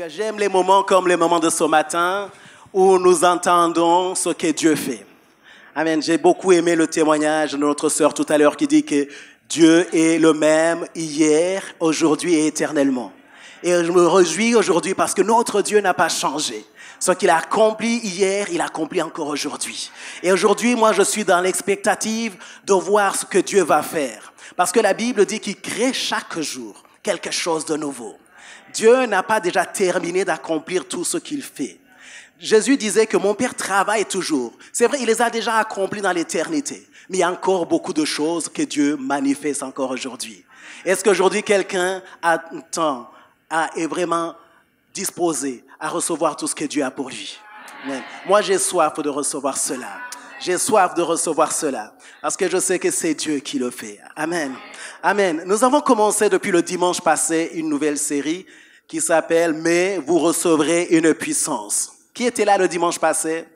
Alléluia. J'aime les moments comme les moments de ce matin où nous entendons ce que Dieu fait. Amen. J'ai beaucoup aimé le témoignage de notre sœur tout à l'heure qui dit que Dieu est le même hier, aujourd'hui et éternellement. Et je me réjouis aujourd'hui parce que notre Dieu n'a pas changé. Ce qu'il a accompli hier, il accomplit encore aujourd'hui. Et aujourd'hui, moi, je suis dans l'expectative de voir ce que Dieu va faire. Parce que la Bible dit qu'il crée chaque jour quelque chose de nouveau. Dieu n'a pas déjà terminé d'accomplir tout ce qu'il fait. Jésus disait que mon Père travaille toujours. C'est vrai, il les a déjà accomplis dans l'éternité. Mais il y a encore beaucoup de choses que Dieu manifeste encore aujourd'hui. Est-ce qu'aujourd'hui, quelqu'un est vraiment disposé à recevoir tout ce que Dieu a pour lui? Amen. Moi, j'ai soif de recevoir cela. J'ai soif de recevoir cela. Parce que je sais que c'est Dieu qui le fait. Amen. Amen. Nous avons commencé depuis le dimanche passé une nouvelle série qui s'appelle « Mais vous recevrez une puissance ». Qui était là le dimanche passé?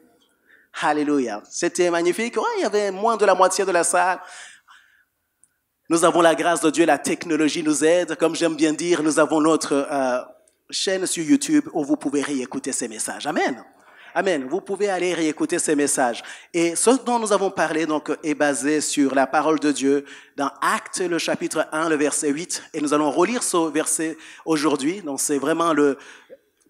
Alléluia. C'était magnifique. Ouais, il y avait moins de la moitié de la salle. Nous avons la grâce de Dieu, la technologie nous aide. Comme j'aime bien dire, nous avons notre chaîne sur YouTube où vous pouvez réécouter ces messages. Amen. Amen. Vous pouvez aller réécouter ces messages. Et ce dont nous avons parlé donc est basé sur la parole de Dieu dans Actes, le chapitre 1, le verset 8. Et nous allons relire ce verset aujourd'hui. Donc c'est vraiment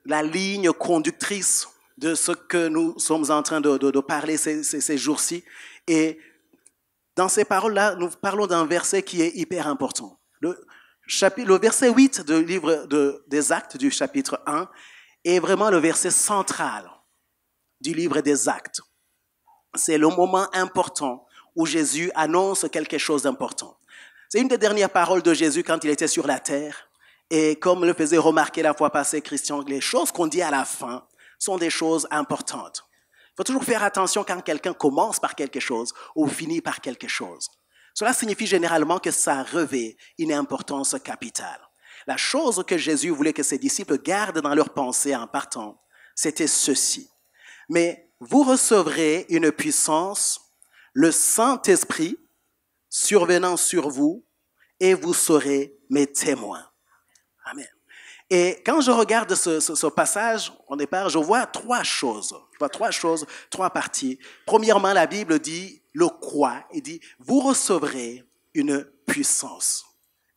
la ligne conductrice de ce que nous sommes en train de parler ces jours-ci. Et dans ces paroles-là, nous parlons d'un verset qui est hyper important. Le verset 8 du livre des Actes du chapitre 1 est vraiment le verset central du livre des Actes. C'est le moment important où Jésus annonce quelque chose d'important. C'est une des dernières paroles de Jésus quand il était sur la terre. Et comme le faisait remarquer la fois passée Christian, les choses qu'on dit à la fin sont des choses importantes. Il faut toujours faire attention quand quelqu'un commence par quelque chose ou finit par quelque chose. Cela signifie généralement que ça revêt une importance capitale. La chose que Jésus voulait que ses disciples gardent dans leur pensée en partant, c'était ceci. Mais vous recevrez une puissance, le Saint-Esprit survenant sur vous, et vous serez mes témoins. Amen. Et quand je regarde ce passage, au départ, je vois trois choses. Trois parties. Premièrement, la Bible dit le quoi. Il dit, vous recevrez une puissance.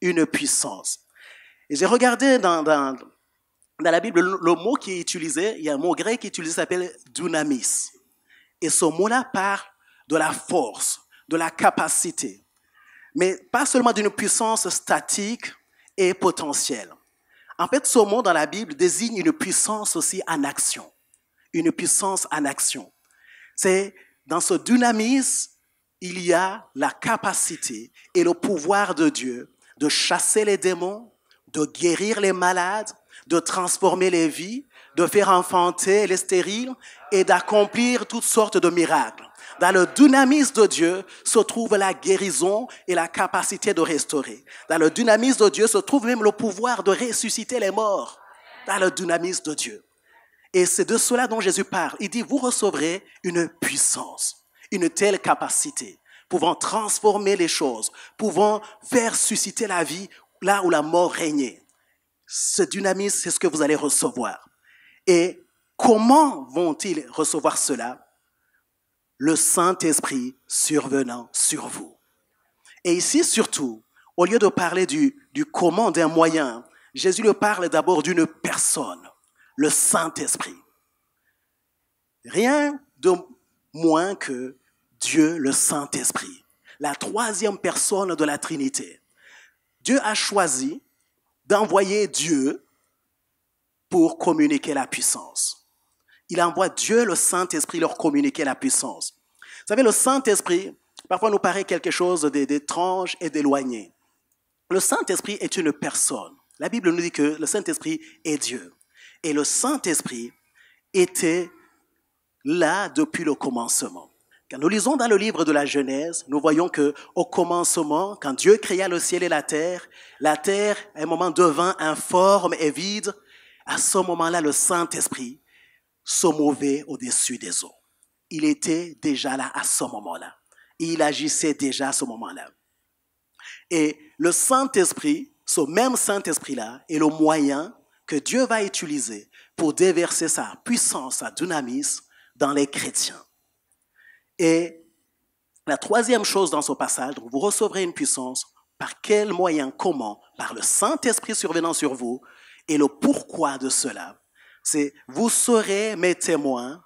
Une puissance. Et j'ai regardé dans la Bible, le mot qui est utilisé, il y a un mot grec qui est utilisé qui s'appelle dunamis. Et ce mot-là parle de la force, de la capacité. Mais pas seulement d'une puissance statique et potentielle. En fait, ce mot dans la Bible désigne une puissance aussi en action. Une puissance en action. C'est dans ce dynamisme, il y a la capacité et le pouvoir de Dieu de chasser les démons, de guérir les malades, de transformer les vies, de faire enfanter les stériles et d'accomplir toutes sortes de miracles. Dans le dynamisme de Dieu se trouve la guérison et la capacité de restaurer. Dans le dynamisme de Dieu se trouve même le pouvoir de ressusciter les morts. Dans le dynamisme de Dieu. Et c'est de cela dont Jésus parle. Il dit, vous recevrez une puissance, une telle capacité, pouvant transformer les choses, pouvant faire susciter la vie là où la mort régnait. Ce dynamisme, c'est ce que vous allez recevoir. Et comment vont-ils recevoir cela? Le Saint-Esprit survenant sur vous. Et ici, surtout, au lieu de parler du comment, d'un moyen, Jésus lui parle d'abord d'une personne, le Saint-Esprit. Rien de moins que Dieu, le Saint-Esprit, la troisième personne de la Trinité. Dieu a choisi d'envoyer Dieu pour communiquer la puissance. Il envoie Dieu, le Saint-Esprit, leur communiquer la puissance. Vous savez, le Saint-Esprit, parfois nous paraît quelque chose d'étrange et d'éloigné. Le Saint-Esprit est une personne. La Bible nous dit que le Saint-Esprit est Dieu. Et le Saint-Esprit était là depuis le commencement. Quand nous lisons dans le livre de la Genèse, nous voyons qu'au commencement, quand Dieu créa le ciel et la terre, à un moment devint informe et vide. À ce moment-là, le Saint-Esprit se mouvait au-dessus des eaux. Il était déjà là à ce moment-là. Il agissait déjà à ce moment-là. Et le Saint-Esprit, ce même Saint-Esprit-là, est le moyen que Dieu va utiliser pour déverser sa puissance, sa dynamis dans les chrétiens. Et la troisième chose dans ce passage, donc vous recevrez une puissance. Par quel moyen, comment? Par le Saint-Esprit survenant sur vous. Et le pourquoi de cela, c'est vous serez mes témoins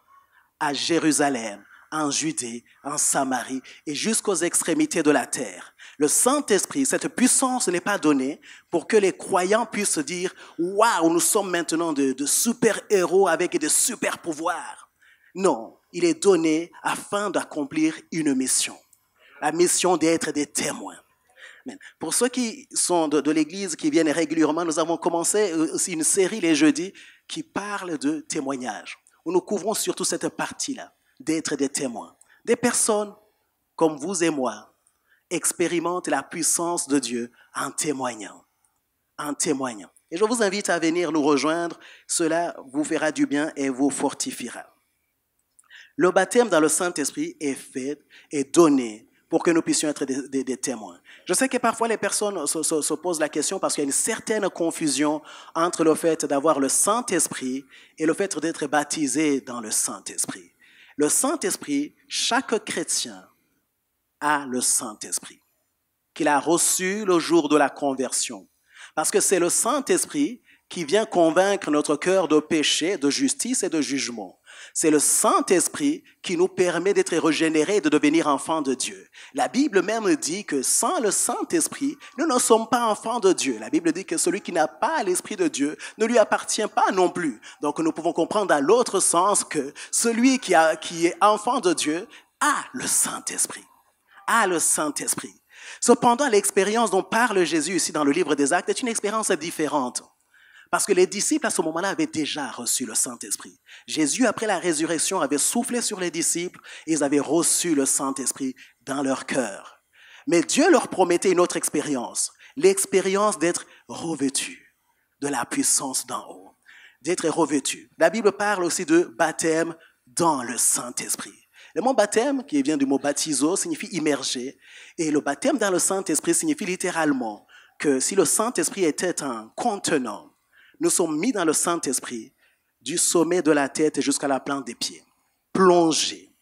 à Jérusalem, en Judée, en Samarie et jusqu'aux extrémités de la terre. Le Saint-Esprit, cette puissance n'est pas donnée pour que les croyants puissent dire « Waouh, nous sommes maintenant de super-héros avec de super-pouvoirs ». Non, il est donné afin d'accomplir une mission. La mission d'être des témoins. Pour ceux qui sont de l'Église, qui viennent régulièrement, nous avons commencé aussi une série les jeudis qui parle de témoignage, où nous couvrons surtout cette partie-là, d'être des témoins. Des personnes comme vous et moi expérimentent la puissance de Dieu en témoignant. En témoignant. Et je vous invite à venir nous rejoindre. Cela vous fera du bien et vous fortifiera. Le baptême dans le Saint-Esprit est fait et donné pour que nous puissions être des témoins. Je sais que parfois les personnes se posent la question parce qu'il y a une certaine confusion entre le fait d'avoir le Saint-Esprit et le fait d'être baptisé dans le Saint-Esprit. Le Saint-Esprit, chaque chrétien a le Saint-Esprit qu'il a reçu le jour de la conversion. Parce que c'est le Saint-Esprit qui vient convaincre notre cœur de péché, de justice et de jugement. C'est le Saint-Esprit qui nous permet d'être régénérés et de devenir enfants de Dieu. La Bible même dit que sans le Saint-Esprit, nous ne sommes pas enfants de Dieu. La Bible dit que celui qui n'a pas l'Esprit de Dieu ne lui appartient pas non plus. Donc nous pouvons comprendre dans l'autre sens que celui qui est enfant de Dieu a le Saint-Esprit. A le Saint-Esprit. Cependant, l'expérience dont parle Jésus ici dans le livre des Actes est une expérience différente. Parce que les disciples, à ce moment-là, avaient déjà reçu le Saint-Esprit. Jésus, après la résurrection, avait soufflé sur les disciples et ils avaient reçu le Saint-Esprit dans leur cœur. Mais Dieu leur promettait une autre expérience, l'expérience d'être revêtus de la puissance d'en haut, d'être revêtus. La Bible parle aussi de baptême dans le Saint-Esprit. Le mot baptême, qui vient du mot baptizo, signifie immerger. Et le baptême dans le Saint-Esprit signifie littéralement que si le Saint-Esprit était un contenant, nous sommes mis dans le Saint-Esprit du sommet de la tête jusqu'à la plante des pieds, plongés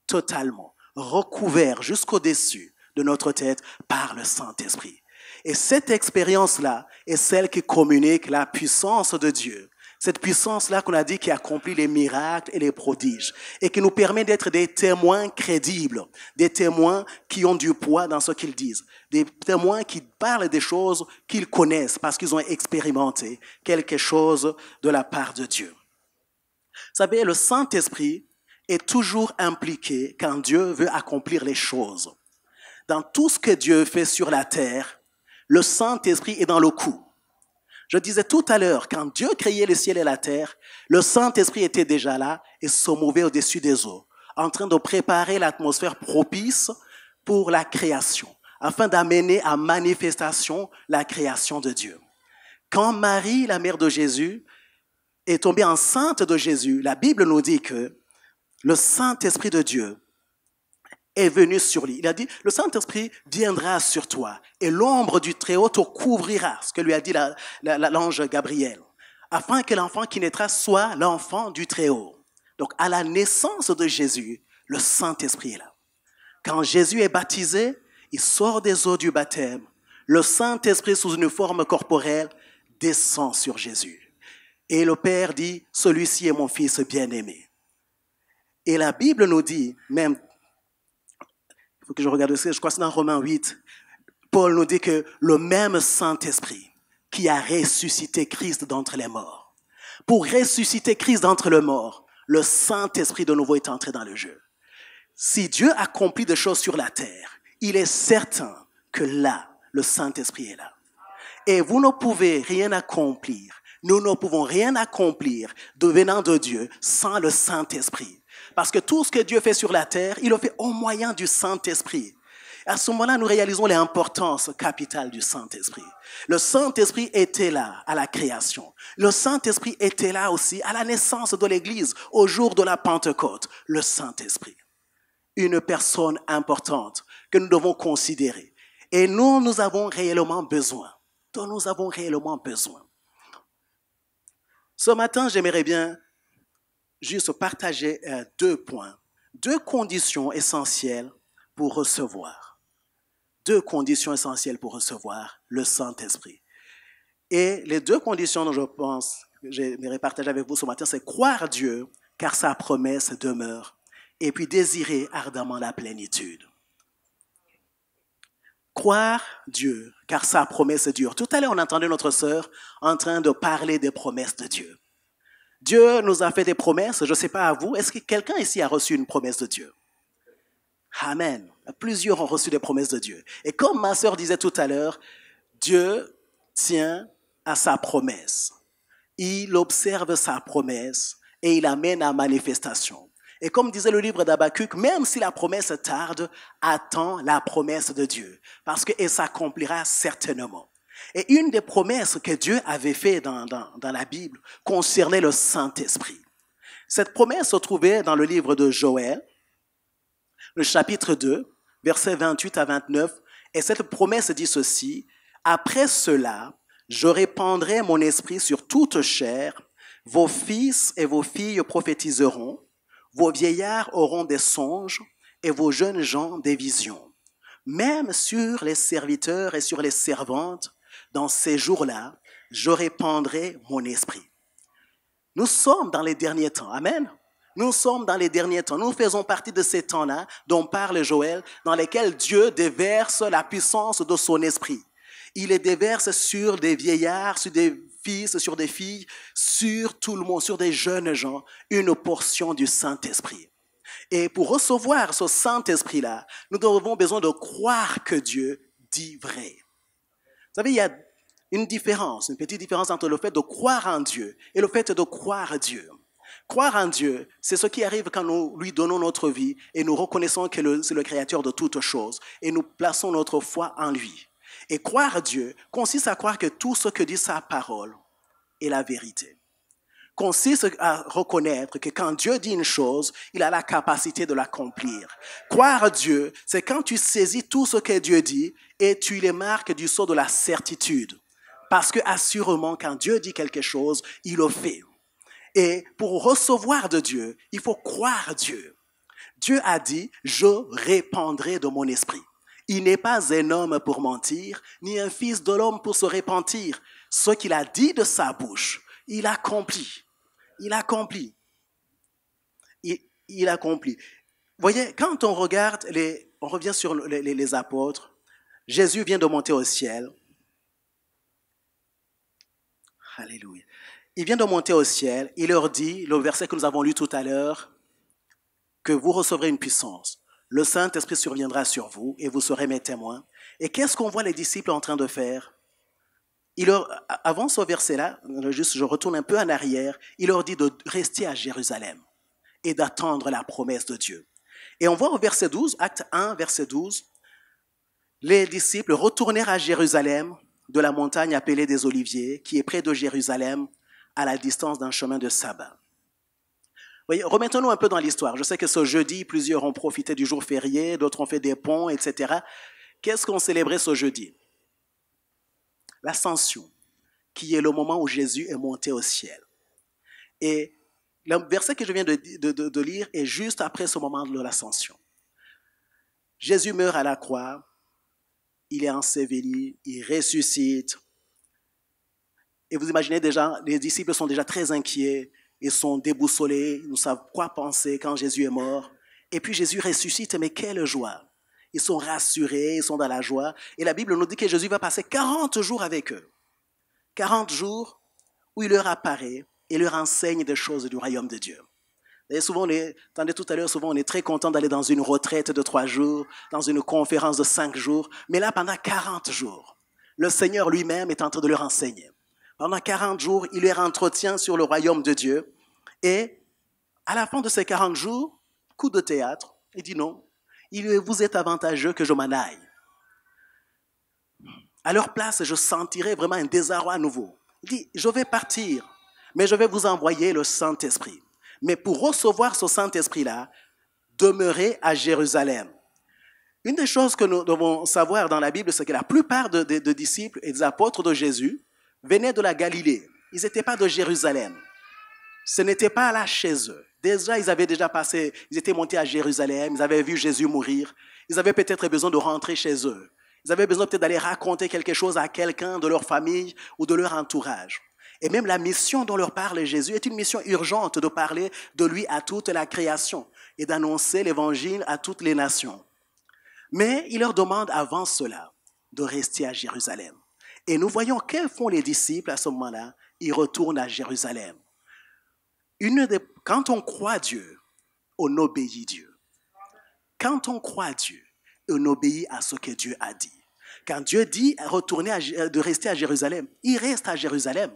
totalement, recouverts jusqu'au-dessus de notre tête par le Saint-Esprit. Et cette expérience-là est celle qui communique la puissance de Dieu. Cette puissance-là qu'on a dit qui accomplit les miracles et les prodiges et qui nous permet d'être des témoins crédibles, des témoins qui ont du poids dans ce qu'ils disent, des témoins qui parlent des choses qu'ils connaissent parce qu'ils ont expérimenté quelque chose de la part de Dieu. Vous savez, le Saint-Esprit est toujours impliqué quand Dieu veut accomplir les choses. Dans tout ce que Dieu fait sur la terre, le Saint-Esprit est dans le coup. Je disais tout à l'heure, quand Dieu créait le ciel et la terre, le Saint-Esprit était déjà là et se mouvait au-dessus des eaux, en train de préparer l'atmosphère propice pour la création, afin d'amener à manifestation la création de Dieu. Quand Marie, la mère de Jésus, est tombée enceinte de Jésus, la Bible nous dit que le Saint-Esprit de Dieu est venu sur lui. Il a dit, le Saint-Esprit viendra sur toi et l'ombre du Très-Haut te couvrira, ce que lui a dit l'ange Gabriel, afin que l'enfant qui naîtra soit l'enfant du Très-Haut. Donc, à la naissance de Jésus, le Saint-Esprit est là. Quand Jésus est baptisé, il sort des eaux du baptême. Le Saint-Esprit, sous une forme corporelle, descend sur Jésus. Et le Père dit, celui-ci est mon Fils bien-aimé. Et la Bible nous dit, même, il faut que je regarde aussi, je crois que c'est dans Romains 8, Paul nous dit que le même Saint-Esprit qui a ressuscité Christ d'entre les morts, pour ressusciter Christ d'entre les morts, le Saint-Esprit de nouveau est entré dans le jeu. Si Dieu accomplit des choses sur la terre, il est certain que là, le Saint-Esprit est là. Et vous ne pouvez rien accomplir, nous ne pouvons rien accomplir devenant de Dieu sans le Saint-Esprit. Parce que tout ce que Dieu fait sur la terre, il le fait au moyen du Saint-Esprit. À ce moment-là, nous réalisons l'importance capitale du Saint-Esprit. Le Saint-Esprit était là à la création. Le Saint-Esprit était là aussi à la naissance de l'Église, au jour de la Pentecôte. Le Saint-Esprit. Une personne importante que nous devons considérer. Et nous avons réellement besoin. Dont nous avons réellement besoin. Ce matin, j'aimerais bien juste partager 2 points, 2 conditions essentielles pour recevoir. 2 conditions essentielles pour recevoir le Saint-Esprit. Et les 2 conditions dont je pense que j'aimerais partager avec vous ce matin, c'est croire Dieu, car sa promesse demeure, et puis désirer ardemment la plénitude. Croire Dieu, car sa promesse dure. Tout à l'heure, on entendait notre sœur en train de parler des promesses de Dieu. Dieu nous a fait des promesses, je ne sais pas à vous, est-ce que quelqu'un ici a reçu une promesse de Dieu? Amen. Plusieurs ont reçu des promesses de Dieu. Et comme ma sœur disait tout à l'heure, Dieu tient à sa promesse. Il observe sa promesse et il amène à manifestation. Et comme disait le livre d'Habakkuk, même si la promesse tarde, attends la promesse de Dieu, parce qu'elle s'accomplira certainement. Et une des promesses que Dieu avait faites dans la Bible concernait le Saint-Esprit. Cette promesse se trouvait dans le livre de Joël, le chapitre 2, versets 28 à 29, et cette promesse dit ceci: « Après cela, je répandrai mon esprit sur toute chair, vos fils et vos filles prophétiseront, vos vieillards auront des songes et vos jeunes gens des visions. Même sur les serviteurs et sur les servantes, dans ces jours-là, je répandrai mon esprit. » Nous sommes dans les derniers temps. Amen. Nous sommes dans les derniers temps. Nous faisons partie de ces temps-là dont parle Joël, dans lesquels Dieu déverse la puissance de son esprit. Il les déverse sur des vieillards, sur des fils, sur des filles, sur tout le monde, sur des jeunes gens, une portion du Saint-Esprit. Et pour recevoir ce Saint-Esprit-là, nous avons besoin de croire que Dieu dit vrai. Vous savez, il y a une différence, une petite différence entre le fait de croire en Dieu et le fait de croire Dieu. Croire en Dieu, c'est ce qui arrive quand nous lui donnons notre vie et nous reconnaissons que c'est le Créateur de toutes choses et nous plaçons notre foi en lui. Et croire Dieu consiste à croire que tout ce que dit sa parole est la vérité. Consiste à reconnaître que quand Dieu dit une chose, il a la capacité de l'accomplir. Croire Dieu, c'est quand tu saisis tout ce que Dieu dit et tu les marques du sceau de la certitude. Parce que assurément, quand Dieu dit quelque chose, il le fait. Et pour recevoir de Dieu, il faut croire Dieu. Dieu a dit, je répandrai de mon esprit. Il n'est pas un homme pour mentir, ni un fils de l'homme pour se repentir. Ce qu'il a dit de sa bouche, il accomplit. Il accomplit. Il accomplit. Vous voyez, quand on regarde, on revient sur les apôtres, Jésus vient de monter au ciel. Alléluia. Il vient de monter au ciel. Il leur dit, le verset que nous avons lu tout à l'heure, que vous recevrez une puissance. Le Saint-Esprit surviendra sur vous et vous serez mes témoins. Et qu'est-ce qu'on voit les disciples en train de faire? Avant ce verset-là, je retourne un peu en arrière, il leur dit de rester à Jérusalem et d'attendre la promesse de Dieu. Et on voit au verset 12, acte 1, verset 12, les disciples retournèrent à Jérusalem de la montagne appelée des Oliviers, qui est près de Jérusalem, à la distance d'un chemin de sabbat. Voyez, remettons-nous un peu dans l'histoire. Je sais que ce jeudi, plusieurs ont profité du jour férié, d'autres ont fait des ponts, etc. Qu'est-ce qu'on célébrait ce jeudi? L'ascension, qui est le moment où Jésus est monté au ciel. Et le verset que je viens de lire est juste après ce moment de l'ascension. Jésus meurt à la croix, il est enseveli, il ressuscite. Et vous imaginez déjà, les disciples sont déjà très inquiets, ils sont déboussolés, ils ne savent quoi penser quand Jésus est mort. Et puis Jésus ressuscite, mais quelle joie! Ils sont rassurés, ils sont dans la joie. Et la Bible nous dit que Jésus va passer 40 jours avec eux. 40 jours où il leur apparaît et leur enseigne des choses du royaume de Dieu. Et souvent, attendez tout à l'heure, souvent on est très content d'aller dans une retraite de 3 jours, dans une conférence de 5 jours. Mais là, pendant 40 jours, le Seigneur lui-même est en train de leur enseigner. Pendant 40 jours, il leur entretient sur le royaume de Dieu. Et à la fin de ces 40 jours, coup de théâtre, il dit non, il vous est avantageux que je m'en aille. À leur place, je sentirai vraiment un désarroi nouveau. Il dit, je vais partir, mais je vais vous envoyer le Saint-Esprit. Mais pour recevoir ce Saint-Esprit-là, demeurez à Jérusalem. Une des choses que nous devons savoir dans la Bible, c'est que la plupart des disciples et des apôtres de Jésus venaient de la Galilée. Ils n'étaient pas de Jérusalem. Ce n'était pas là chez eux. Déjà, ils avaient déjà passé, ils étaient montés à Jérusalem, ils avaient vu Jésus mourir. Ils avaient peut-être besoin de rentrer chez eux. Ils avaient besoin peut-être d'aller raconter quelque chose à quelqu'un de leur famille ou de leur entourage. Et même la mission dont leur parle Jésus est une mission urgente de parler de lui à toute la création et d'annoncer l'évangile à toutes les nations. Mais il leur demande avant cela de rester à Jérusalem. Et nous voyons que font les disciples à ce moment-là. Ils retournent à Jérusalem. Quand on croit Dieu, on obéit Dieu. Quand on croit Dieu, on obéit à ce que Dieu a dit. Quand Dieu dit de rester à Jérusalem, il reste à Jérusalem.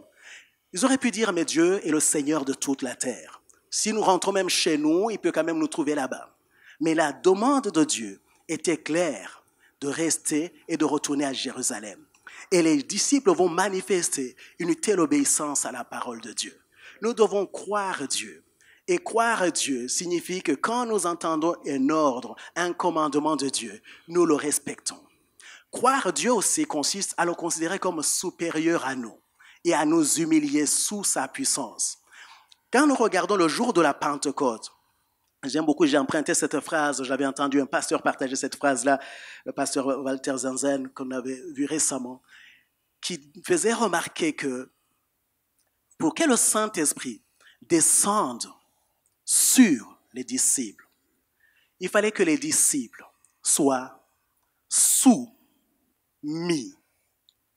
Ils auraient pu dire, mais Dieu est le Seigneur de toute la terre. Si nous rentrons même chez nous, il peut quand même nous trouver là-bas. Mais la demande de Dieu était claire de rester et de retourner à Jérusalem. Et les disciples vont manifester une telle obéissance à la parole de Dieu. Nous devons croire Dieu. Et croire Dieu signifie que quand nous entendons un ordre, un commandement de Dieu, nous le respectons. Croire Dieu aussi consiste à le considérer comme supérieur à nous et à nous humilier sous sa puissance. Quand nous regardons le jour de la Pentecôte, j'aime beaucoup, j'ai emprunté cette phrase, j'avais entendu un pasteur partager cette phrase-là, le pasteur Walter Zanzen, qu'on avait vu récemment, qui faisait remarquer que pour que le Saint-Esprit descende sur les disciples, il fallait que les disciples soient soumis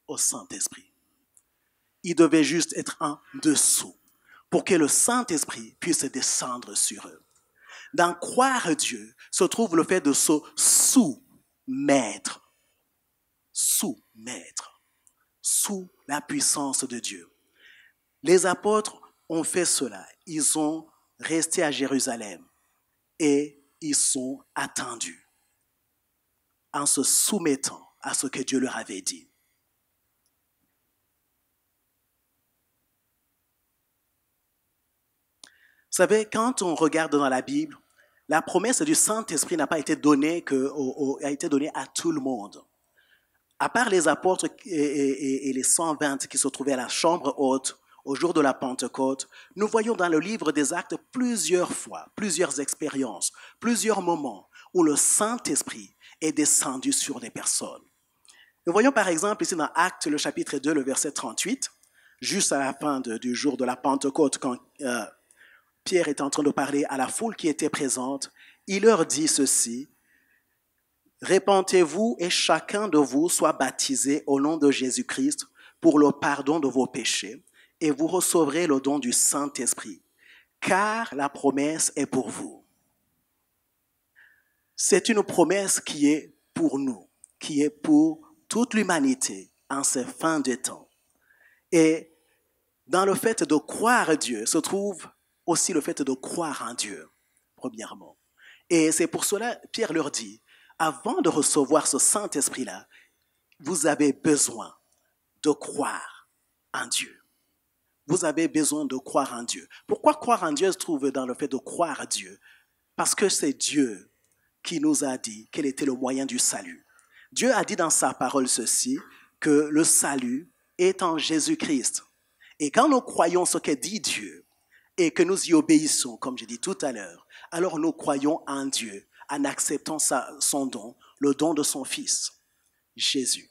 au Saint-Esprit. Ils devaient juste être en dessous pour que le Saint-Esprit puisse descendre sur eux. Dans croire Dieu se trouve le fait de se soumettre sous la puissance de Dieu. Les apôtres ont fait cela. Ils ont resté à Jérusalem et ils sont attendus en se soumettant à ce que Dieu leur avait dit. Vous savez, quand on regarde dans la Bible, la promesse du Saint-Esprit n'a pas été donnée a été donnée à tout le monde. À part les apôtres et les 120 qui se trouvaient à la chambre haute au jour de la Pentecôte, nous voyons dans le livre des Actes plusieurs fois, plusieurs expériences, plusieurs moments où le Saint-Esprit est descendu sur des personnes. Nous voyons par exemple ici dans Actes, le chapitre 2, le verset 38, juste à la fin du jour de la Pentecôte, quand Pierre est en train de parler à la foule qui était présente, il leur dit ceci: « Répentez-vous et chacun de vous soit baptisé au nom de Jésus-Christ pour le pardon de vos péchés, et vous recevrez le don du Saint-Esprit, car la promesse est pour vous. » C'est une promesse qui est pour nous, qui est pour toute l'humanité en ces fins de temps. Et dans le fait de croire Dieu se trouve aussi le fait de croire en Dieu, premièrement. Et c'est pour cela, Pierre leur dit, avant de recevoir ce Saint-Esprit-là, vous avez besoin de croire en Dieu. Vous avez besoin de croire en Dieu. Pourquoi croire en Dieu se trouve dans le fait de croire à Dieu? Parce que c'est Dieu qui nous a dit quel était le moyen du salut. Dieu a dit dans sa parole ceci, que le salut est en Jésus-Christ. Et quand nous croyons ce que dit Dieu et que nous y obéissons, comme j'ai dit tout à l'heure, alors nous croyons en Dieu en acceptant son don, le don de son Fils, Jésus.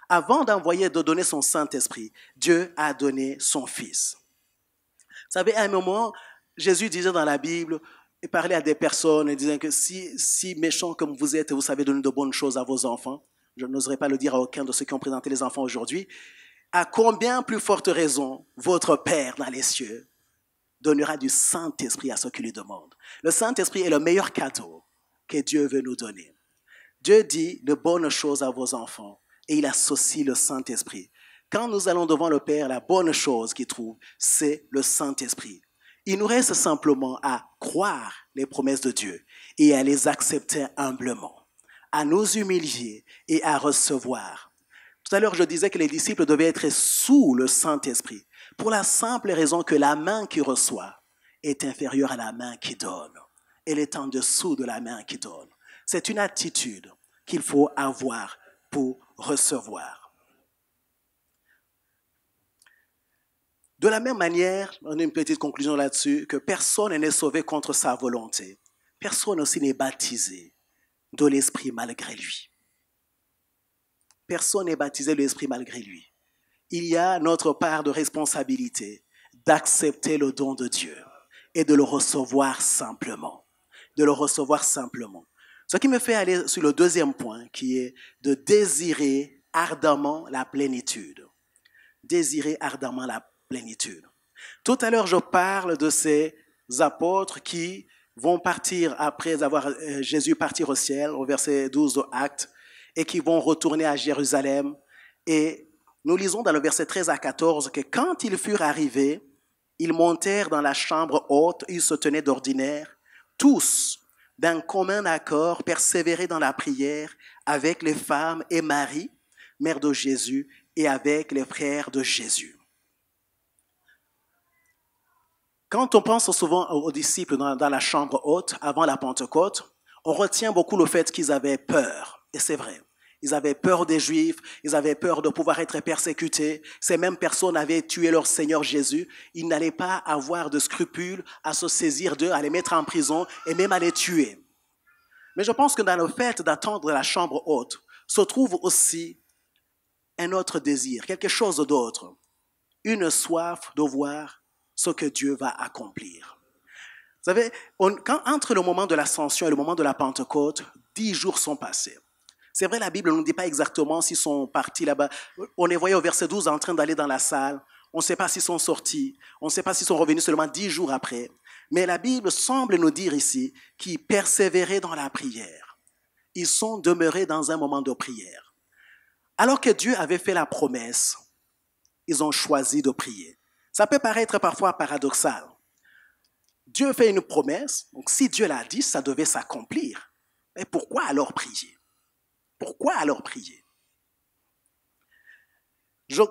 Avant de donner son Saint-Esprit, Dieu a donné son Fils. Vous savez, à un moment, Jésus disait dans la Bible, il parlait à des personnes et disait que si méchants comme vous êtes, vous savez donner de bonnes choses à vos enfants, je n'oserais pas le dire à aucun de ceux qui ont présenté les enfants aujourd'hui, à combien plus forte raison votre Père dans les cieux donnera du Saint-Esprit à ceux qui lui demandent. Le Saint-Esprit est le meilleur cadeau que Dieu veut nous donner. Dieu dit de bonnes choses à vos enfants et il associe le Saint-Esprit. Quand nous allons devant le Père, la bonne chose qu'il trouve, c'est le Saint-Esprit. Il nous reste simplement à croire les promesses de Dieu et à les accepter humblement, à nous humilier et à recevoir. Tout à l'heure, je disais que les disciples devaient être sous le Saint-Esprit pour la simple raison que la main qui reçoit est inférieure à la main qui donne. Elle est en dessous de la main qui donne. C'est une attitude qu'il faut avoir pour recevoir. De la même manière, on a une petite conclusion là-dessus, que personne n'est sauvé contre sa volonté. Personne aussi n'est baptisé de l'Esprit malgré lui. Personne n'est baptisé de l'Esprit malgré lui. Il y a notre part de responsabilité d'accepter le don de Dieu et de le recevoir simplement. De le recevoir simplement. Ce qui me fait aller sur le deuxième point, qui est de désirer ardemment la plénitude. Désirer ardemment la plénitude. Tout à l'heure, je parle de ces apôtres qui vont partir après avoir Jésus partir au ciel, au verset 12 de Actes, et qui vont retourner à Jérusalem. Et nous lisons dans le verset 13 à 14 que quand ils furent arrivés, ils montèrent dans la chambre haute, ils se tenaient d'ordinaire, tous, d'un commun accord, persévéraient dans la prière avec les femmes et Marie, mère de Jésus, et avec les frères de Jésus. Quand on pense souvent aux disciples dans la chambre haute, avant la Pentecôte, on retient beaucoup le fait qu'ils avaient peur. Et c'est vrai. Ils avaient peur des Juifs, ils avaient peur de pouvoir être persécutés. Ces mêmes personnes avaient tué leur Seigneur Jésus. Ils n'allaient pas avoir de scrupules à se saisir d'eux, à les mettre en prison et même à les tuer. Mais je pense que dans le fait d'attendre la chambre haute se trouve aussi un autre désir, quelque chose d'autre. Une soif de voir ce que Dieu va accomplir. Vous savez, entre le moment de l'ascension et le moment de la Pentecôte, 10 jours sont passés. C'est vrai, la Bible ne nous dit pas exactement s'ils sont partis là-bas. On les voyait au verset 12 en train d'aller dans la salle. On ne sait pas s'ils sont sortis. On ne sait pas s'ils sont revenus seulement 10 jours après. Mais la Bible semble nous dire ici qu'ils persévéraient dans la prière. Ils sont demeurés dans un moment de prière. Alors que Dieu avait fait la promesse, ils ont choisi de prier. Ça peut paraître parfois paradoxal. Dieu fait une promesse, donc si Dieu l'a dit, ça devait s'accomplir. Mais pourquoi alors prier? Pourquoi alors prier? Je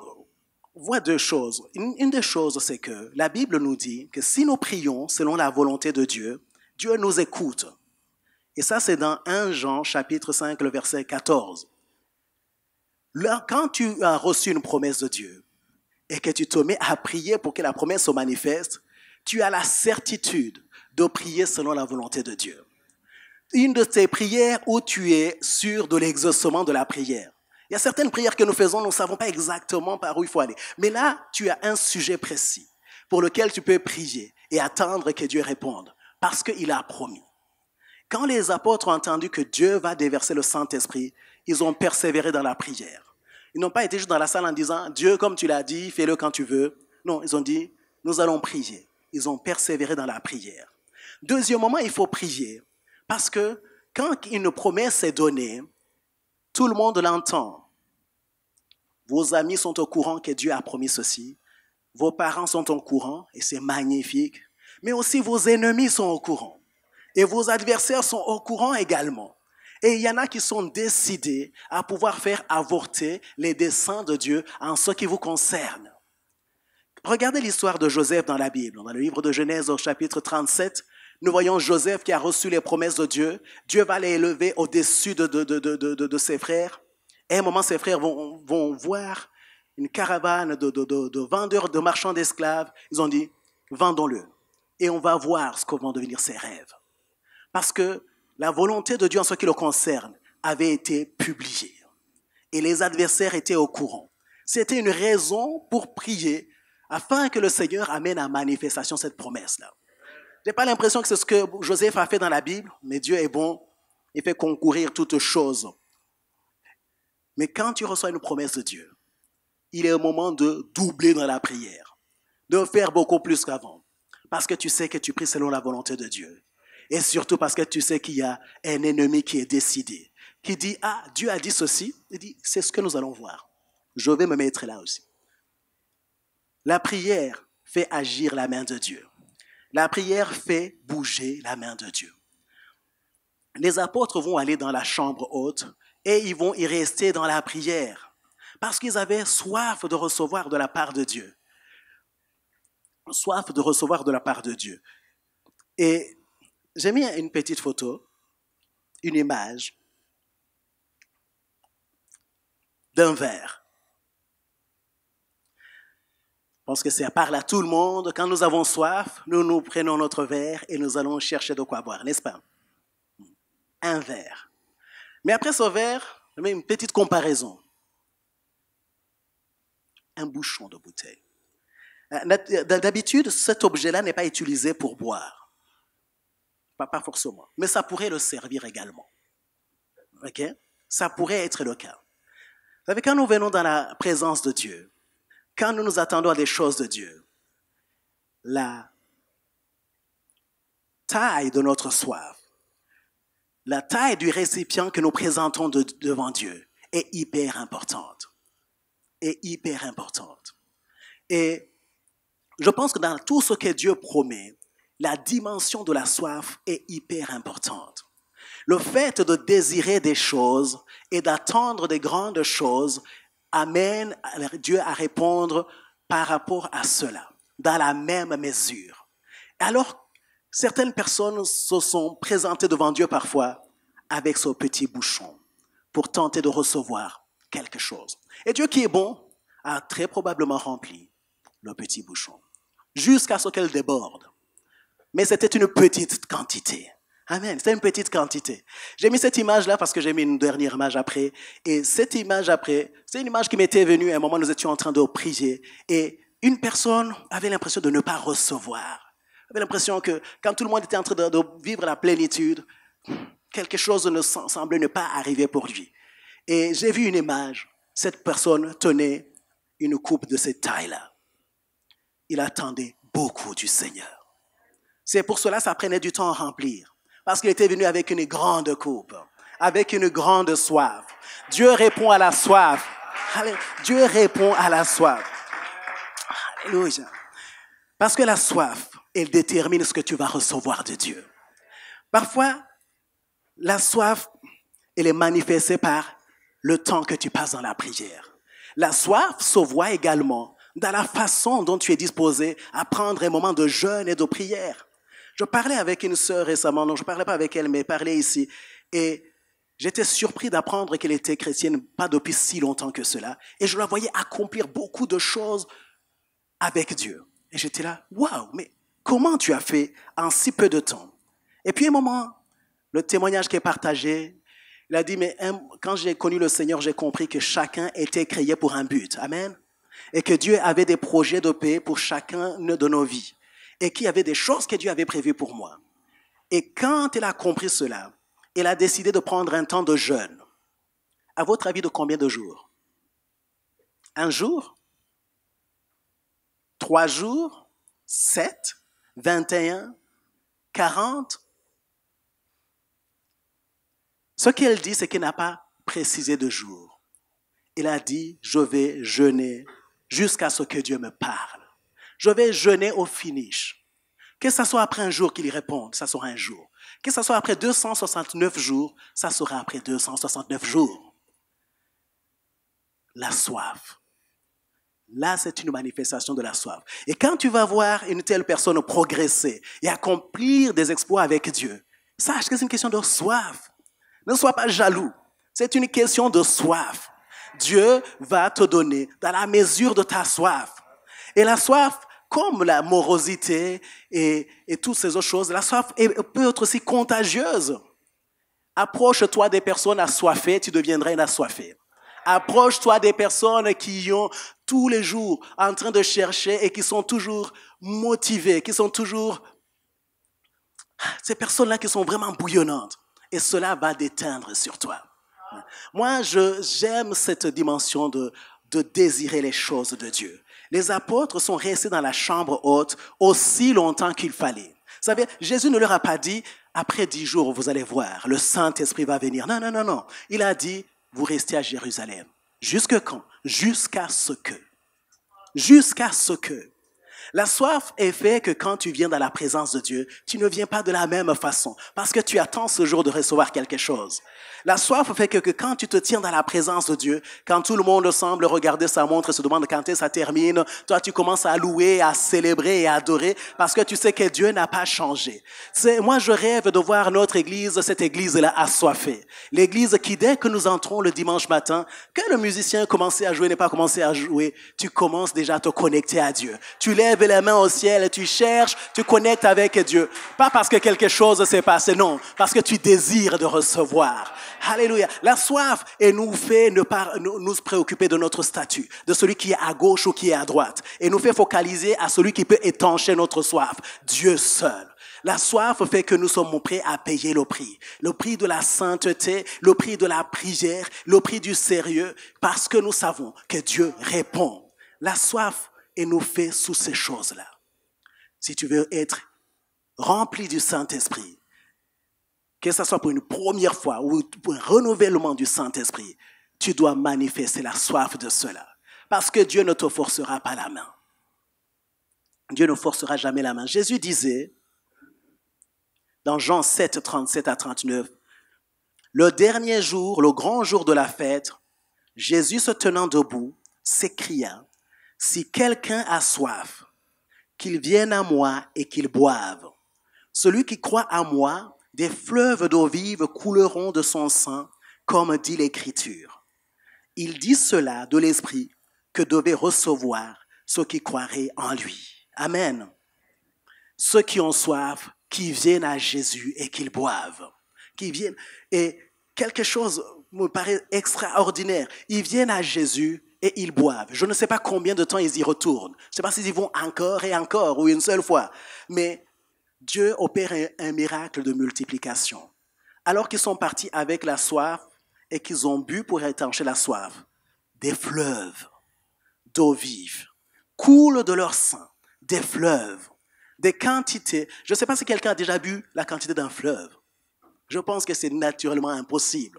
vois deux choses. Une des choses, c'est que la Bible nous dit que si nous prions selon la volonté de Dieu, Dieu nous écoute. Et ça, c'est dans 1 Jean, chapitre 5, le verset 14. Là, quand tu as reçu une promesse de Dieu et que tu te mets à prier pour que la promesse se manifeste, tu as la certitude de prier selon la volonté de Dieu. Une de ces prières où tu es sûr de l'exaucement de la prière. Il y a certaines prières que nous faisons, nous ne savons pas exactement par où il faut aller. Mais là, tu as un sujet précis pour lequel tu peux prier et attendre que Dieu réponde, parce qu'il a promis. Quand les apôtres ont entendu que Dieu va déverser le Saint-Esprit, ils ont persévéré dans la prière. Ils n'ont pas été juste dans la salle en disant « Dieu, comme tu l'as dit, fais-le quand tu veux ». Non, ils ont dit « Nous allons prier ». Ils ont persévéré dans la prière. Deuxièmement, il faut prier. Parce que quand une promesse est donnée, tout le monde l'entend. Vos amis sont au courant que Dieu a promis ceci. Vos parents sont au courant et c'est magnifique. Mais aussi vos ennemis sont au courant. Et vos adversaires sont au courant également. Et il y en a qui sont décidés à pouvoir faire avorter les desseins de Dieu en ce qui vous concerne. Regardez l'histoire de Joseph dans la Bible. Dans le livre de Genèse au chapitre 37, nous voyons Joseph qui a reçu les promesses de Dieu. Dieu va l'élever au-dessus de ses frères. Et à un moment, ses frères vont voir une caravane de vendeurs, de marchands d'esclaves. Ils ont dit, vendons-le. Et on va voir ce que vont devenir ses rêves. Parce que la volonté de Dieu en ce qui le concerne avait été publiée. Et les adversaires étaient au courant. C'était une raison pour prier afin que le Seigneur amène à manifestation cette promesse-là. Je n'ai pas l'impression que c'est ce que Joseph a fait dans la Bible, mais Dieu est bon, il fait concourir toutes choses. Mais quand tu reçois une promesse de Dieu, il est un moment de doubler dans la prière, de faire beaucoup plus qu'avant, parce que tu sais que tu pries selon la volonté de Dieu. Et surtout parce que tu sais qu'il y a un ennemi qui est décidé, qui dit, ah, Dieu a dit ceci, il dit, c'est ce que nous allons voir. Je vais me mettre là aussi. La prière fait agir la main de Dieu. La prière fait bouger la main de Dieu. Les apôtres vont aller dans la chambre haute et ils vont y rester dans la prière parce qu'ils avaient soif de recevoir de la part de Dieu. Soif de recevoir de la part de Dieu. Et j'ai mis une petite photo, une image d'un verre. pense que c'est à part là tout le monde. Quand nous avons soif, nous prenons notre verre et nous allons chercher de quoi boire, n'est-ce pas? Un verre. Mais après ce verre, je mets une petite comparaison. Un bouchon de bouteille. D'habitude, cet objet-là n'est pas utilisé pour boire. Pas forcément. Mais ça pourrait le servir également. Ok? Ça pourrait être le cas. Vous savez, quand nous venons dans la présence de Dieu, quand nous nous attendons à des choses de Dieu, la taille de notre soif, la taille du récipient que nous présentons devant Dieu est hyper importante. Est hyper importante. Et je pense que dans tout ce que Dieu promet, la dimension de la soif est hyper importante. Le fait de désirer des choses et d'attendre des grandes choses amène Dieu à répondre par rapport à cela, dans la même mesure. Alors, certaines personnes se sont présentées devant Dieu parfois avec ce petit bouchon pour tenter de recevoir quelque chose. Et Dieu qui est bon a très probablement rempli le petit bouchon jusqu'à ce qu'elle déborde. Mais c'était une petite quantité. Amen, c'était une petite quantité. J'ai mis cette image-là parce que j'ai mis une dernière image après. Et cette image après, c'est une image qui m'était venue à un moment où nous étions en train de prier. Et une personne avait l'impression de ne pas recevoir. Avait l'impression que quand tout le monde était en train de vivre la plénitude, quelque chose ne semblait ne pas arriver pour lui. Et j'ai vu une image. Cette personne tenait une coupe de cette taille-là. Il attendait beaucoup du Seigneur. C'est pour cela que ça prenait du temps à remplir. Parce qu'il était venu avec une grande coupe, avec une grande soif. Dieu répond à la soif. Dieu répond à la soif. Alléluia. Parce que la soif, elle détermine ce que tu vas recevoir de Dieu. Parfois, la soif, elle est manifestée par le temps que tu passes dans la prière. La soif se voit également dans la façon dont tu es disposé à prendre un moment de jeûne et de prière. Je parlais avec une sœur récemment, non, je ne parlais pas avec elle, mais parlais ici, et j'étais surpris d'apprendre qu'elle était chrétienne pas depuis si longtemps que cela, et je la voyais accomplir beaucoup de choses avec Dieu. Et j'étais là, waouh, mais comment tu as fait en si peu de temps? Et puis à un moment, le témoignage qui est partagé, il a dit, mais quand j'ai connu le Seigneur, j'ai compris que chacun était créé pour un but. Amen. Et que Dieu avait des projets de paix pour chacun de nos vies. Et qu'il y avait des choses que Dieu avait prévues pour moi. Et quand elle a compris cela, elle a décidé de prendre un temps de jeûne. À votre avis, de combien de jours? 1 jour? 3 jours? 7? 21? 40? Ce qu'elle dit, c'est qu'elle n'a pas précisé de jour. Elle a dit, je vais jeûner jusqu'à ce que Dieu me parle. Je vais jeûner au finish. Que ce soit après un jour qu'il y réponde, ça sera un jour. Que ce soit après 269 jours, ça sera après 269 jours. La soif. Là, c'est une manifestation de la soif. Et quand tu vas voir une telle personne progresser et accomplir des exploits avec Dieu, sache que c'est une question de soif. Ne sois pas jaloux. C'est une question de soif. Dieu va te donner dans la mesure de ta soif. Et la soif, comme la morosité et toutes ces autres choses, la soif peut être aussi contagieuse. Approche-toi des personnes assoiffées, tu deviendras une assoiffée. Approche-toi des personnes qui ont tous les jours en train de chercher et qui sont toujours motivées, qui sont toujours... Ces personnes-là qui sont vraiment bouillonnantes. Et cela va déteindre sur toi. Moi, j'aime cette dimension de désirer les choses de Dieu. Les apôtres sont restés dans la chambre haute aussi longtemps qu'il fallait. Vous savez, Jésus ne leur a pas dit, après 10 jours, vous allez voir, le Saint-Esprit va venir. Non, non, non, non. Il a dit, vous restez à Jérusalem. Jusque quand? Jusqu'à ce que. Jusqu'à ce que. La soif est fait que quand tu viens dans la présence de Dieu, tu ne viens pas de la même façon parce que tu attends ce jour de recevoir quelque chose. La soif fait que quand tu te tiens dans la présence de Dieu, quand tout le monde semble regarder sa montre et se demande quand est-ce que ça termine, toi tu commences à louer, à célébrer et à adorer parce que tu sais que Dieu n'a pas changé. Moi je rêve de voir notre église, cette église-là assoiffée. L'église qui dès que nous entrons le dimanche matin, que le musicien commence à jouer, n'est pas commencé à jouer, tu commences déjà à te connecter à Dieu. Tu lèves les mains au ciel, tu cherches, tu connectes avec Dieu. Pas parce que quelque chose s'est passé, non, parce que tu désires de recevoir. Alléluia. La soif et nous fait ne pas nous préoccuper de notre statut, de celui qui est à gauche ou qui est à droite, et nous fait focaliser à celui qui peut étancher notre soif, Dieu seul. La soif fait que nous sommes prêts à payer le prix de la sainteté, le prix de la prière, le prix du sérieux, parce que nous savons que Dieu répond. La soif et nous fait sous ces choses-là. Si tu veux être rempli du Saint-Esprit, que ce soit pour une première fois ou pour un renouvellement du Saint-Esprit, tu dois manifester la soif de cela. Parce que Dieu ne te forcera pas la main. Dieu ne forcera jamais la main. Jésus disait, dans Jean 7, 37 à 39, le dernier jour, le grand jour de la fête, Jésus se tenant debout, s'écria, « Si quelqu'un a soif, qu'il vienne à moi et qu'il boive. Celui qui croit à moi, des fleuves d'eau vive couleront de son sang, comme dit l'Écriture. » Il dit cela de l'Esprit que devait recevoir ceux qui croiraient en lui. Amen. Ceux qui ont soif, qui viennent à Jésus et qu'ils boivent. Qui viennent, et quelque chose me paraît extraordinaire. Ils viennent à Jésus et ils boivent. Je ne sais pas combien de temps ils y retournent. Je ne sais pas s'ils y vont encore et encore ou une seule fois. Mais Dieu opère un miracle de multiplication. Alors qu'ils sont partis avec la soif et qu'ils ont bu pour étancher la soif, des fleuves d'eau vive coulent de leur sang, des fleuves, des quantités. Je ne sais pas si quelqu'un a déjà bu la quantité d'un fleuve. Je pense que c'est naturellement impossible.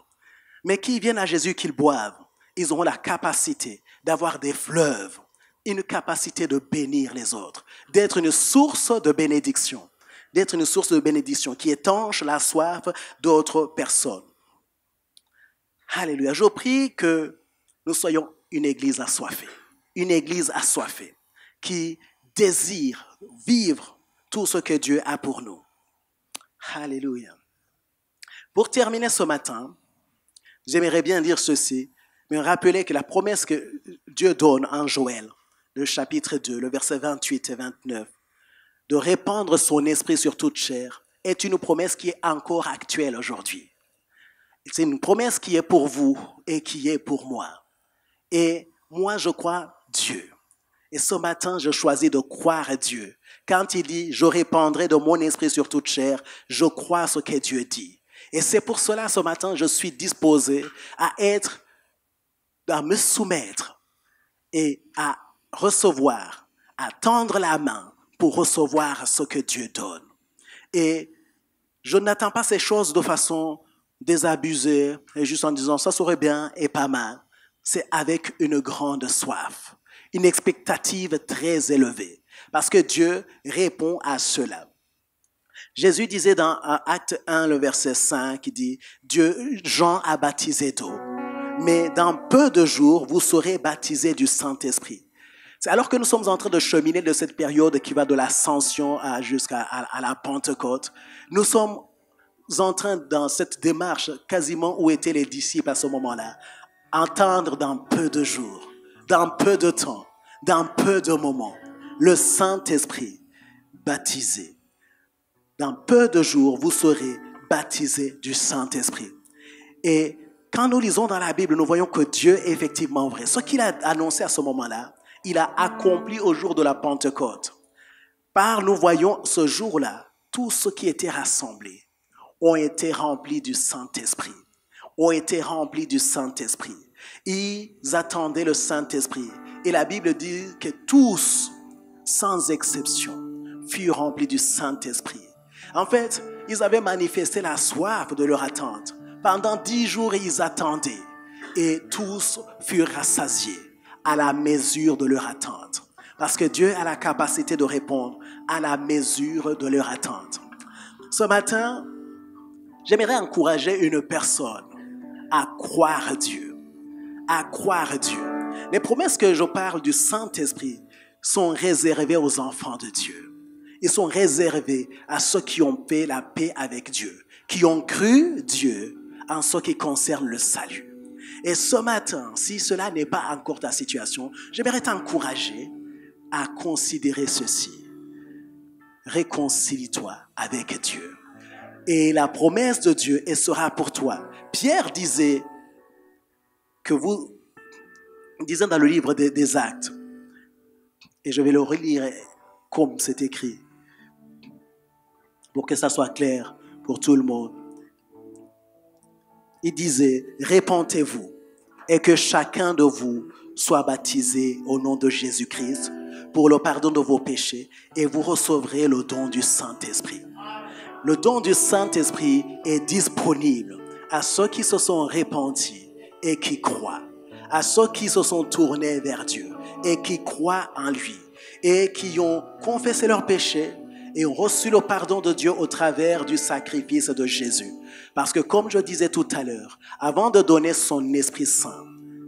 Mais qui viennent à Jésus, qu'ils boivent, ils auront la capacité d'avoir des fleuves, une capacité de bénir les autres, d'être une source de bénédiction. D'être une source de bénédiction qui étanche la soif d'autres personnes. Alléluia. Je prie que nous soyons une église assoiffée, qui désire vivre tout ce que Dieu a pour nous. Alléluia. Pour terminer ce matin, j'aimerais bien dire ceci, me rappeler que la promesse que Dieu donne en Joël, le chapitre 2, le verset 28 et 29, de répandre son esprit sur toute chair, est une promesse qui est encore actuelle aujourd'hui. C'est une promesse qui est pour vous et qui est pour moi. Et moi, je crois Dieu. Et ce matin, je choisis de croire à Dieu. Quand il dit « Je répandrai de mon esprit sur toute chair », je crois ce que Dieu dit. Et c'est pour cela, ce matin, je suis disposé à me soumettre et à recevoir, à tendre la main pour recevoir ce que Dieu donne. Et je n'attends pas ces choses de façon désabusée et juste en disant ça serait bien et pas mal. C'est avec une grande soif, une expectative très élevée, parce que Dieu répond à cela. Jésus disait dans Acte 1, le verset 5, il dit « Jean a baptisé d'eau, mais dans peu de jours, vous serez baptisés du Saint-Esprit. » C'est alors que nous sommes en train de cheminer de cette période qui va de l'ascension jusqu'à la Pentecôte. Nous sommes en train, dans cette démarche, quasiment où étaient les disciples à ce moment-là, entendre dans peu de jours, dans peu de temps, dans peu de moments, le Saint-Esprit baptisé. Dans peu de jours, vous serez baptisés du Saint-Esprit. Et quand nous lisons dans la Bible, nous voyons que Dieu est effectivement vrai. Ce qu'il a annoncé à ce moment-là, il a accompli au jour de la Pentecôte. Nous voyons ce jour-là, tous ceux qui étaient rassemblés ont été remplis du Saint-Esprit. Ils attendaient le Saint-Esprit. Et la Bible dit que tous, sans exception, furent remplis du Saint-Esprit. En fait, ils avaient manifesté la soif de leur attente. Pendant 10 jours, ils attendaient. Et tous furent rassasiés à la mesure de leur attente. Parce que Dieu a la capacité de répondre à la mesure de leur attente. Ce matin, j'aimerais encourager une personne à croire Dieu. À croire Dieu. Les promesses que je parle du Saint-Esprit sont réservées aux enfants de Dieu. Ils sont réservés à ceux qui ont fait la paix avec Dieu, qui ont cru Dieu en ce qui concerne le salut. Et ce matin, si cela n'est pas encore ta situation, j'aimerais t'encourager à considérer ceci. Réconcilie-toi avec Dieu. Et la promesse de Dieu, elle sera pour toi. Pierre disait dans le livre des Actes, et je vais le relire comme c'est écrit, pour que ça soit clair pour tout le monde. Il disait, répentez-vous et que chacun de vous soit baptisé au nom de Jésus-Christ pour le pardon de vos péchés et vous recevrez le don du Saint-Esprit. Le don du Saint-Esprit est disponible à ceux qui se sont repentis et qui croient, à ceux qui se sont tournés vers Dieu et qui croient en lui et qui ont confessé leurs péchés et ont reçu le pardon de Dieu au travers du sacrifice de Jésus. Parce que comme je disais tout à l'heure, avant de donner son Esprit Saint,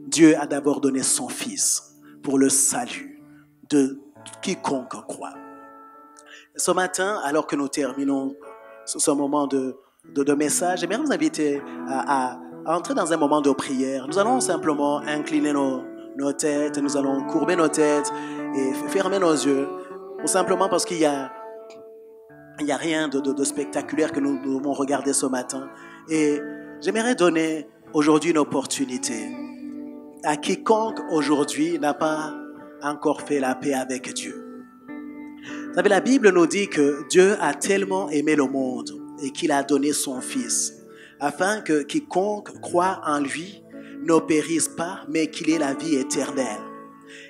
Dieu a d'abord donné son Fils pour le salut de quiconque croit. Ce matin, alors que nous terminons ce moment de message, j'aimerais vous inviter à entrer dans un moment de prière. Nous allons simplement incliner nos têtes, nous allons courber nos têtes et fermer nos yeux, ou simplement parce qu'il y a rien de spectaculaire que nous devons regarder ce matin. Et j'aimerais donner aujourd'hui une opportunité à quiconque aujourd'hui n'a pas encore fait la paix avec Dieu. Vous savez, la Bible nous dit que Dieu a tellement aimé le monde et qu'il a donné son Fils, afin que quiconque croit en lui ne périsse pas, mais qu'il ait la vie éternelle.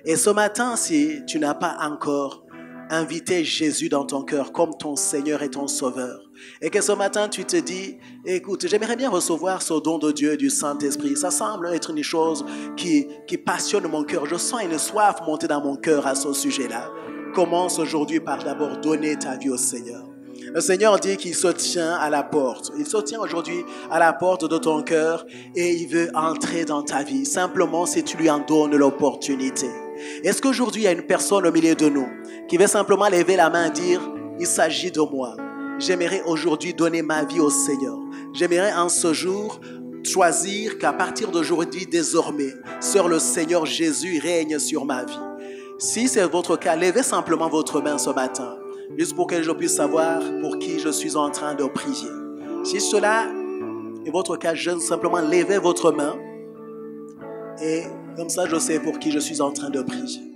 Et ce matin, si tu n'as pas encore invité Jésus dans ton cœur comme ton Seigneur et ton Sauveur, et que ce matin tu te dis, écoute, j'aimerais bien recevoir ce don de Dieu du Saint-Esprit, ça semble être une chose qui passionne mon cœur, je sens une soif monter dans mon cœur à ce sujet-là. Commence aujourd'hui par d'abord donner ta vie au Seigneur. Le Seigneur dit qu'il se tient à la porte. Il se tient aujourd'hui à la porte de ton cœur et il veut entrer dans ta vie. Simplement si tu lui en donnes l'opportunité. Est-ce qu'aujourd'hui il y a une personne au milieu de nous qui veut simplement lever la main et dire, il s'agit de moi. J'aimerais aujourd'hui donner ma vie au Seigneur. J'aimerais en ce jour choisir qu'à partir d'aujourd'hui, désormais, seul le Seigneur Jésus règne sur ma vie. Si c'est votre cas, levez simplement votre main ce matin, juste pour que je puisse savoir pour qui je suis en train de prier. Si cela est votre cas, je simplement levez votre main et comme ça je sais pour qui je suis en train de prier.